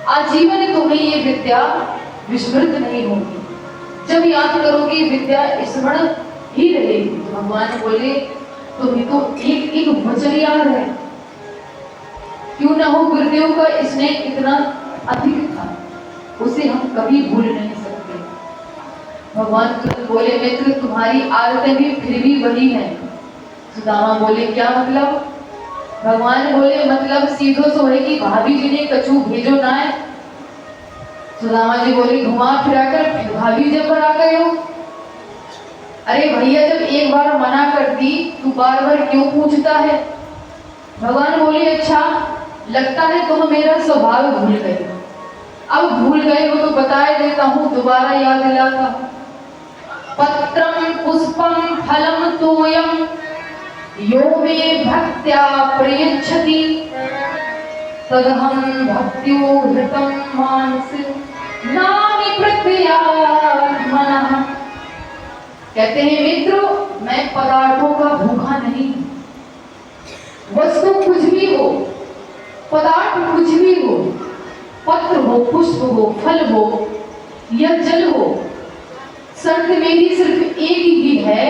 आजीवन तुम्हें ये विद्या विस्मृत नहीं होगी। जब याद करोगे विद्या स्मरण ही रहेगी। भगवान बोले तुम्हें तो एक एक वचन याद है, क्यों ना हो गुरुदेव का स्नेह इतना अधिक था, उसे हम कभी भूल नहीं सकते। भगवान तुरंत बोले मित्र तुम्हारी आदतें भी फिर भी वही हैं। सुदामा बोले क्या मतलब? भगवान बोले मतलब सीधो सो है कि भाभी जी ने कछू भेजो ना है। सुदामा जी बोले घुमा फिरा कर फिर भाभी जब पर आ गए हो। अरे भैया जब एक बार मना कर दी तू बार बार क्यों पूछता है? भगवान बोले अच्छा लगता है तुम मेरा स्वभाव भूल गए। अब भूल गए हो तो बता देता हूँ, दोबारा याद दिलाता हूँ। पत्रम पुष्पम फलम तोयम यो मे भक्त्या प्रयच्छति तदहं भक्त्योहृतं मानसे नामि प्रत्ययात्मनः। कहते हैं मित्रों मैं पदार्थों का भूखा नहीं। वस्तु कुछ भी हो, पदार्थ कुछ भी हो, पत्र हो, पुष्प हो, फल हो या जल हो, शर्त मेरी सिर्फ एक ही है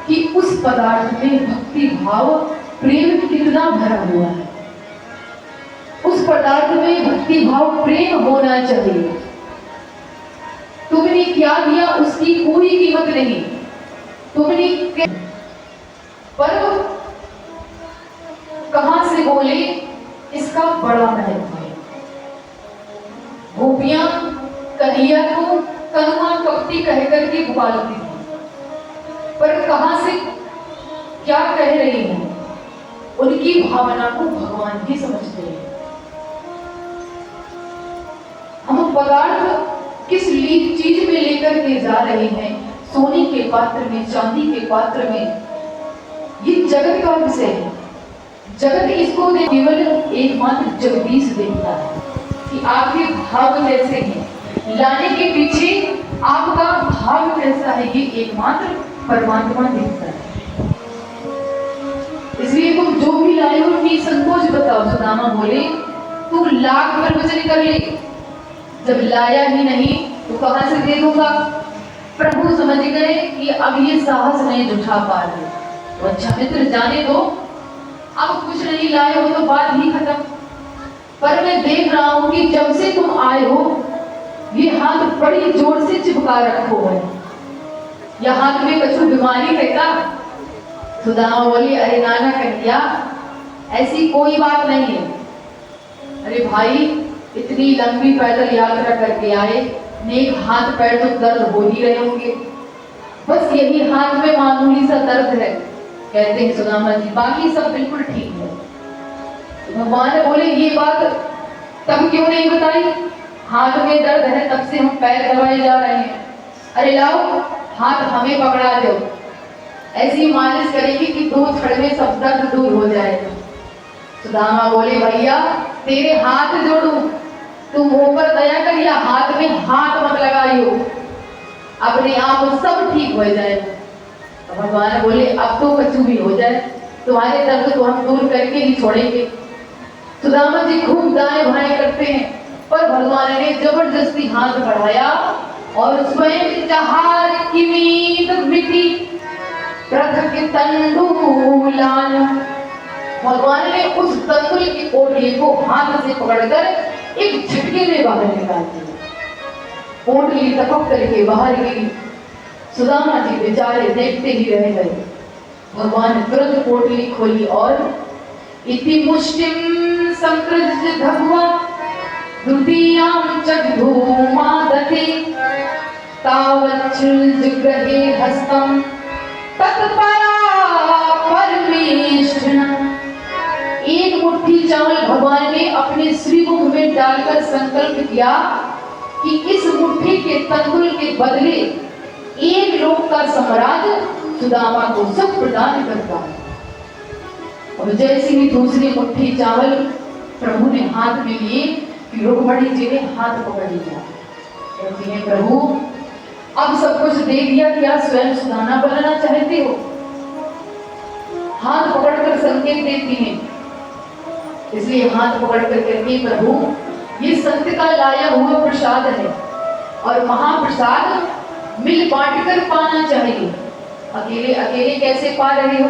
कि उस पदार्थ में भक्ति भाव प्रेम कितना भरा हुआ है। उस पदार्थ में भक्ति भाव प्रेम होना चाहिए। तुमने क्या दिया उसकी कोई कीमत नहीं, तुमने पर कहां से बोले इसका बड़ा महत्व है। गोपियां कन्हैया को कनुआ कपटी कहकर के पुकारती थी, पर कहां से क्या कह रही हैं उनकी भावना को भगवान ही समझते हैं। हम पदार्थ किस चीज में लेकर के जा रहे हैं, सोने के पात्र में, चांदी के पात्र में, ये जगत का विषय है। जगत इसको केवल एकमात्र जगदीश देखता है कि आपके भाव कैसे हैं, लाने के पीछे आपका भाव कैसा है, ये एकमात्र परमात्मा देखता है। इसलिए तुम जो भी लाए हो निसंकोच बताओ। सुदामा बोले तू लाख प्रवचन कर ले, जब लाया ही नहीं तो कहां से दे दूंगा? प्रभु समझ गए कि अब ये साहस नहीं जुटा पा रहे। तो अच्छा मित्र जाने दो, अब कुछ नहीं लाए हो तो बात ही खत्म। पर मैं देख रहा हूं कि जब से तुम आए हो ये हाथ बड़ी जोर से चिपका रखो है, या हाथ में कुछ बीमारी है क्या? सुदामा बोली अरे नाना कन्हैया ऐसी कोई बात नहीं है। अरे भाई इतनी लंबी पैदल यात्रा करके आए, नेक हाथ पैर तो दर्द हो ही रहे होंगे, बस यही हाथ में मामूली सा दर्द है। कहते हैं सुदामा जी बाकी सब बिल्कुल ठीक है। तो भगवान बोले ये बात तब क्यों नहीं बताई? हाथ में दर्द है तब से हम पैर दबाए जा रहे हैं। अरे लाओ हाथ हमें पकड़ा दो, ऐसी मालिश करेगी कि 2 क्षण में सब दर्द दूर हो जाएगा। सुदामा बोले भैया तेरे हाथ जोड़ू, तू मुंह पर दया कर या हाथ में हाथ मत लगाइयो, अपने आप सब ठीक हो जाएगा। तो भगवान बोले अब तो कछु भी हो जाए, तुम्हारे दर्द को हम दूर करके ही छोड़ेंगे। सुदामा जी खूब दाएं बाएं करते हैं, पर भगवान ने जबरदस्ती हाथ बढ़ाया और स्वयं चहार किमीत मिटी पृथक तंडुलान। भगवान ने उस तंडुल की पोटली को हाथ से पकड़कर एक झटके में बाहर निकाल दिया। पोटली टपक करके बाहर गिरी। सुदामा जी बेचारे देखते ही रह गए। भगवान ने तुरंत पोटली खोली और इति मुष्टिम संकृज्य धगवा द्वितीयां चग्धूमादते तावच्छिज्ग्रहे हस्तं तत्परा परमेष्ठिना। एक मुट्ठी चावल भगवान ने अपने श्रीमुख में डालकर संकल्प किया कि इस मुट्ठी के तंदुल के बदले एक लोक का सम्राट सुदामा को सब प्रदान करता है। और जैसे ही दूसरी मुट्ठी चावल प्रभु ने हाथ में लिए कि रुक्मणी जी ने हाथ पकड़ लिया। कहती हैं प्रभु अब सब कुछ दे दिया, क्या स्वयं सुदामा बनना चाहते हो? हाथ पकड़कर संकेत देती हैं, इसलिए हाथ पकड़ कर कहती प्रभु ये संत का लाया हुआ प्रसाद है और महाप्रसाद मिल बांट कर पाना चाहिए। अकेले अकेले कैसे पा रहे हो?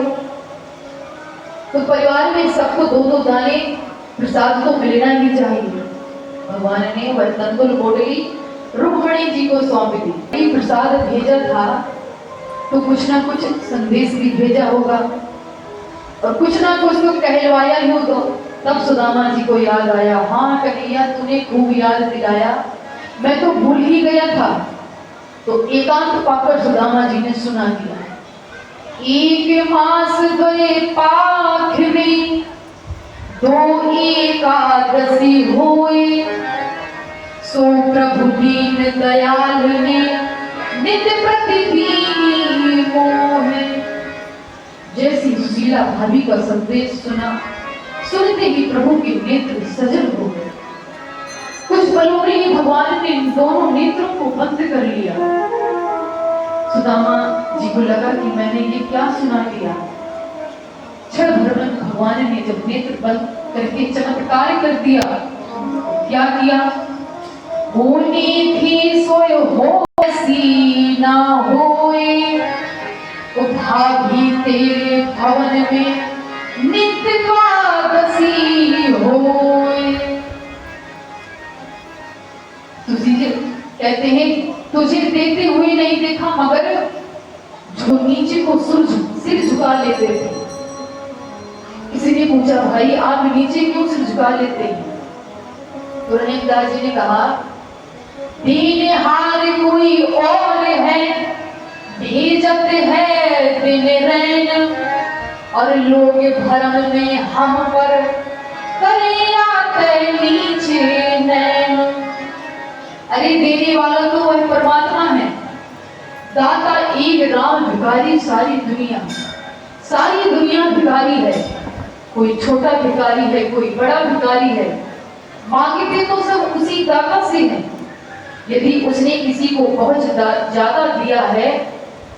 तो परिवार में सबको दो दो दाने प्रसाद को मिलना ही चाहिए। भगवान ने वह तंदुल पोटली रुक्मणी जी को सौंप दी। ये प्रसाद भेजा था तो कुछ ना कुछ संदेश भी भेजा होगा और कुछ ना कुछ तो कहलवाया ही होगा। तब सुदामा जी को याद आया, हाँ कन्हैया तूने खूब याद दिलाया, मैं तो भूल ही गया था। तो एकांत पाकर सुदामा जी ने सुना दिया। एक मास द्वय पाख में दो एकादशी होए, सो प्रभु दीन दयाल ने नित प्रतिदीनी मोहे। जैसी सुशीला भाभी का संदेश सुना, सुनते ही प्रभु के नेत्र सजल हो गए। कुछ पलों में ही भगवान ने इन दोनों नेत्रों को बंद कर लिया। सुदामा जी को लगा कि मैंने ये क्या सुना दिया। क्षण भर में भगवान ने जब नेत्र बंद करके चमत्कार कर दिया, क्या किया? होने थी सोय हो ऐसी ना होए, भाभी तेरे भवन में नित्य द्वादशी होए। तुझे कहते हैं तुझे देते हुए नहीं देखा, मगर जो नीचे को सिर झुका लेते थे। किसी ने पूछा, भाई आप नीचे क्यों सिर झुका लेते हैं? तो रहीमदास जी ने कहा, दीनहार कोई और है, भेजत है दिन रैन, और लोग भरम में हम पर करे आते नीचे नैन। अरे देने वाला तो वह परमात्मा है, दाता एक राम, भिखारी सारी दुनिया भिखारी है। कोई छोटा भिखारी है, कोई बड़ा भिखारी है, मांगते तो सब उसी दाता से हैं। यदि उसने किसी को बहुत ज्यादा दिया है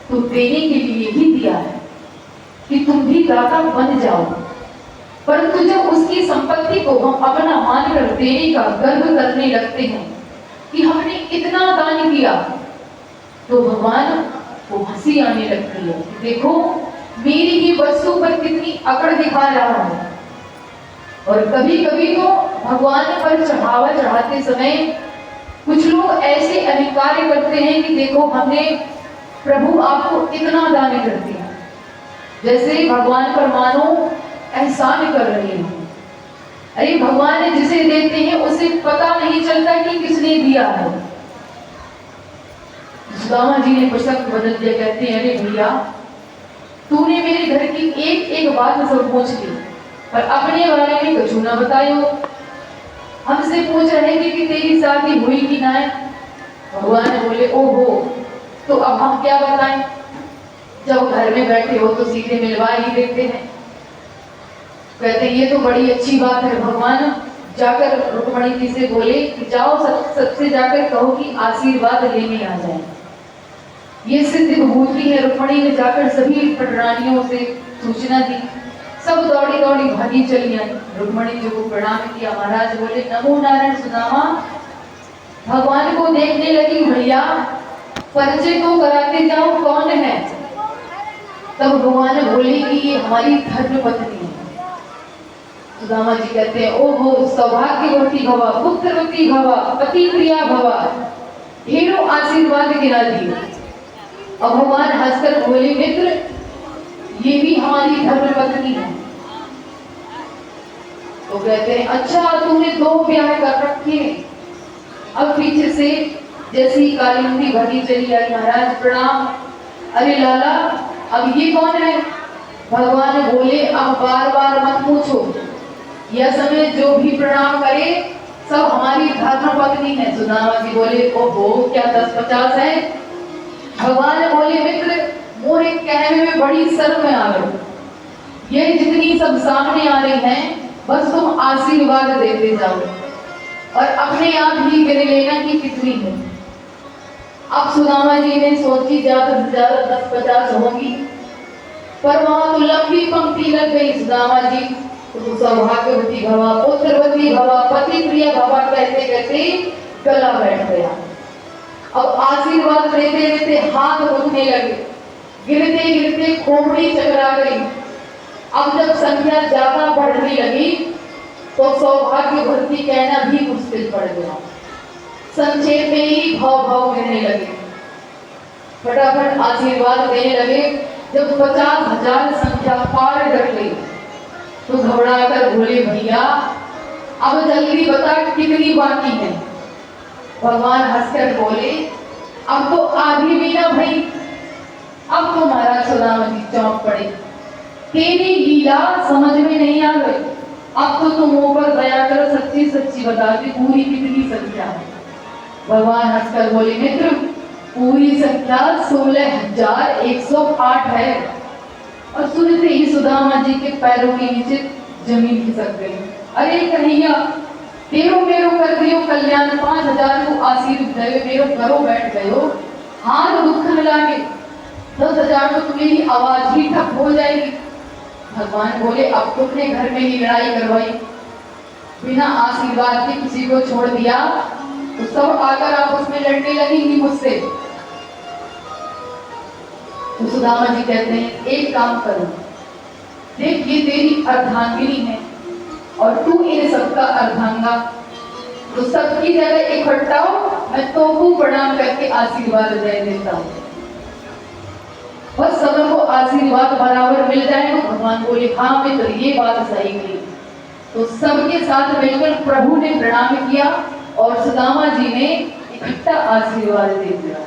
तो देने के लिए ही दिया है कि तुम भी दाता बन जाओ। परंतु जब उसकी संपत्ति को हम अपना मानकर देने का गर्व करने लगते हैं कि हमने इतना दान किया, तो भगवान को हंसी आने लगती है। देखो मेरी ही वस्तु पर कितनी अकड़ दिखा रहा है। और कभी कभी तो भगवान पर चढ़ावा चढ़ाते समय कुछ लोग ऐसे अहंकार करते हैं कि देखो हमने प्रभु आपको इतना दान कर दिया, जैसे भगवान पर मानो एहसान कर रहे हो। अरे भगवान जिसे देते हैं उसे पता नहीं चलता कि किसने दिया है। सुदामा जी ने प्रसंग बदल दिया, कहते हैं, अरे भैया तूने मेरे घर की एक एक बात सब पूछ ली, पर अपने बारे में कुछ ना बतायो। हमसे पूछ रहे थे कि तेरी शादी हुई कि ना। भगवान बोले, ओहो, तो अब हम क्या बताएं? जब घर में बैठे हो तो सीधे मिलवा ही देते हैं। कहते ये तो बड़ी अच्छी बात है। भगवान जाकर रुक्मणी जी से बोले कि जाओ सबसे जाकर कहो कि आशीर्वाद लेने आ जाए। ये सिद्ध विभूति है। रुक्मणी ने जाकर सभी पटरानियों से सूचना दी। सब दौड़ी दौड़ी भागी चली आई। रुक्मणी जी को प्रणाम किया। महाराज बोले, नमो नारायण सुदामा। भगवान को देखने लगी, भैया परिचय तो कराते जाओ, कौन है? तब भगवान बोले कि ये हमारी धर्म पत्नी है। सुदामा जी कहते हैं, ओहो सौभाग्यवती भवा, पुत्रवती भवा, पति प्रिया भवा, ढेरों आशीर्वाद गिरा दिए। और भगवान हंसकर बोले, मित्र ये भी हमारी धर्म पत्नी है। तो कहते हैं, अच्छा तूने 2 ब्याह कर रखे। अब पीछे से जैसी कालिंदी भगी चली आई। महाराज प्रणाम। अरे लाला अब ये कौन है? भगवान बोले, अब बार बार मत पूछो, यह समय जो भी प्रणाम करे सब हमारी धर्म पत्नी है। सुदामा जी बोले, ओहो क्या 10-50 है? भगवान बोले, मित्र मोरे कहने में बड़ी शर्म आ गई। ये जितनी सब सामने आ रही हैं, बस तुम आशीर्वाद देते जाओ और अपने आप ही गिर लेना कि कितनी है। अब सुदामा जी ने सोची ज्यादा से ज्यादा 10-50 होंगी, पर वहां तो लंबी पंक्ति लग गई। सुदामा जी तो सौभाग्यवती भवा, पुत्रवती भवा, पति प्रिय भवा कहते कहते गला बैठ गया। अब आशीर्वाद लेते लेते हाथ रुकने लगे, गिरते गिरते खोपड़ी चकरा गई। अब जब संख्या ज्यादा बढ़ने लगी तो सौभाग्यवती कहना भी मुश्किल पड़ गया। संक्षेप में ही भाव भाव गिरने लगे, फटाफट आशीर्वाद देने लगे। जब 50,000 संख्या पार कर गई तो घबरा कर बोले, भैया अब जल्दी बता कितनी बाकी है। भगवान हंसकर बोले, अब तो आधी भी ना भई। अब तो महाराज सुदामा जी चौंक पड़े, तेरी लीला समझ में नहीं आ गई। अब तो तुम ऊपर दया कर सच्ची सच्ची बता दी पूरी कितनी संख्या है। भगवान हंसकर बोले, मित्र पूरी संख्या 16,108 है। और सुनते ही सुदामा जी के पैरों के नीचे जमीन खिसक गई। अरे कन्हैया, तेरो मेरो कर दियो कल्याण, 5,000 को आशीर्वाद मेरो घरों बैठ गयो, हाथ दुख मिला के 10,000 तो तुम्हारी आवाज ही ठप हो जाएगी। भगवान बोले, अब तुमने घर में ही लड़ाई करवाई, बिना आशीर्वाद के किसी को छोड़ दिया तो सब आकर आपस में लड़ने लगेंगी मुझसे। तो सुदामा जी कहते हैं, एक काम करो, देख ये तेरी अर्धांगिनी है और तू इन सबका अर्धांगा, तो सबकी जगह इकट्ठा हो, मैं तो को प्रणाम करके आशीर्वाद दे देता हूँ। बस सबको आशीर्वाद बराबर मिल जाए। तो भगवान बोले, हाँ मित्र ये बात सही गई। तो सबके साथ मिलकर प्रभु ने प्रणाम किया और सुदामा जी ने इकट्ठा आशीर्वाद दे दिया।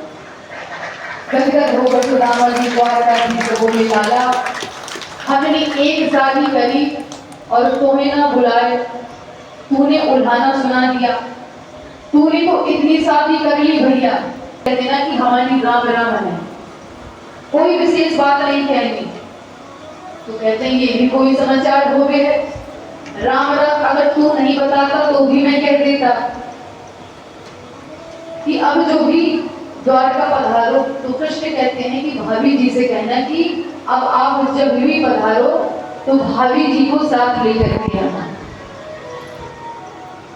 गदगद होकर सुदामा जी को बोले, लाला हमने एक शादी करी और तुम्हें ना बुलाए, तूने उल्हाना सुना दिया। तूने तो इतनी शादी कर ली भैया, कहते ना कि हमारी राम राम है, कोई विशेष बात नहीं कहनी। तो कहते हैं ये भी कोई समाचार हो गए है, राम राम अगर तू नहीं बताता तो भी मैं कह देता कि अब जो भी द्वारका पधारो। तो कृष्ण कहते हैं कि भाभी जी से कहना कि अब आप जब भी पधारो तो भाभी जी को साथ लेकर के आना।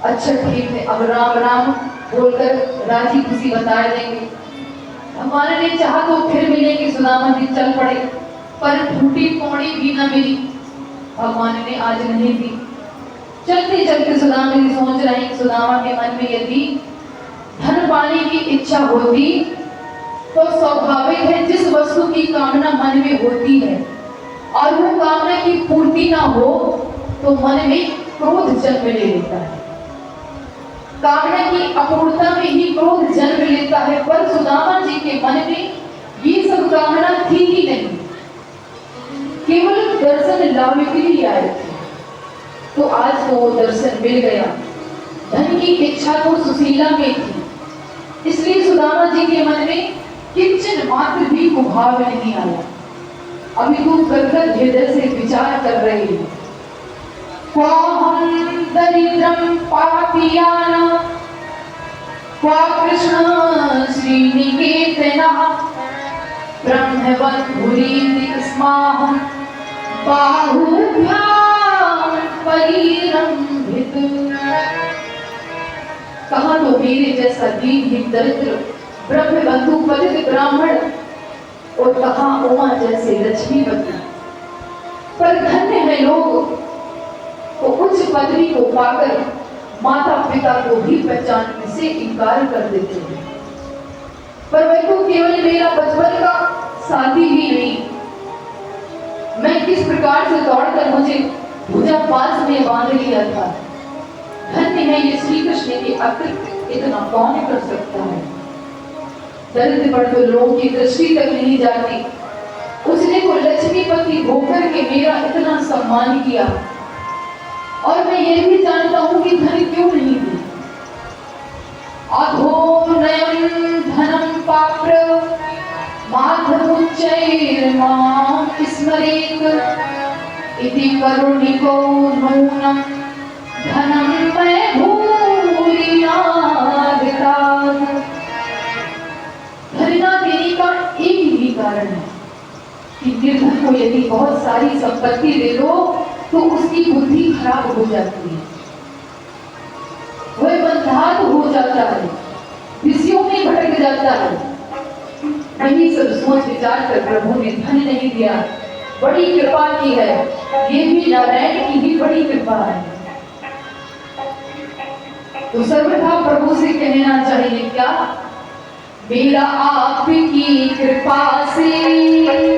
अच्छा ठीक है, अब राम राम बोलकर राजी खुशी बता देंगे। भगवान ने चाहा तो फिर मिलेंगे, सुदामा जी चल पड़े, पर टूटी पौड़ी भी न मिली, भगवान ने आज नहीं दी। चलते चलते सुदामा जी सोच रहे हैं, सुदामा के मन में यदि धन पाने की इच्छा होती तो स्वाभाविक है जिस वस्तु की कामना मन में होती है और वो कामना की पूर्ति ना हो तो मन में क्रोध जन्म ले लेता है। कामना की अपूर्णता में ही क्रोध जन्म लेता है, पर सुदामा जी के मन में ये सब कामना थी ही नहीं, केवल दर्शन लाने के लिए आए थे। तो आज तो वो दर्शन मिल गया। धन की इच्छा तो सुशीला में थी, इसलिए सुदामा जी के मन में किंचन मात्र भी भाव नहीं आया। अभी तो गदगद हृदय से विचार कर रहे हैं, क्वाहं दरिद्रं पापियान क्वा कृष्ण श्रीनिकेतनः ब्रह्मवन्धुरीति स्माहं बाहुभ्यां परिरम्भित। कहाँ तो मेरे जैसा दीनहीन दरिद्र ब्रह्मबंधु पतित ब्राह्मण और कहाँ उमा जैसे लक्ष्मीवती। पर धन्य है लोग तो उच्च पदवी को पाकर माता पिता को भी पहचानने से इनकार कर देते हैं। पर वह तो केवल मेरा बचपन का साथी ही नहीं, मैं किस प्रकार से दौड़कर मुझे भुजा पास में बांध लिया था। धन्य है ये श्री कृष्ण के अतिरिक्त इतना कौन कर सकता है। दरिद्र पर तो लोगों की दृष्टि तक नहीं जाती, उसने को लक्ष्मीपति होकर के मेरा इतना सम्मान किया और मैं ये भी जानता हूं कि धन क्यों नहीं दी। अधो नयन धनम पाप्र माधवुच्चैर्मां स्मरेत् इति करुणिको नूनं धनम मैं भूरियादितात्। धन ना देने का एक ही कारण है कि निर्धन को यदि बहुत सारी संपत्ति दे दो तो उसकी बुद्धि खराब हो जाती है, वह बंधार हो जाता है, विषयों में भटक जाता है। वही सब सोच विचार कर प्रभु ने धन नहीं दिया, बड़ी कृपा की है। ये भी नारायण की भी बड़ी कृपा है। तो सर्वथा प्रभु से कहना चाहिए क्या, मेरा आपकी कृपा से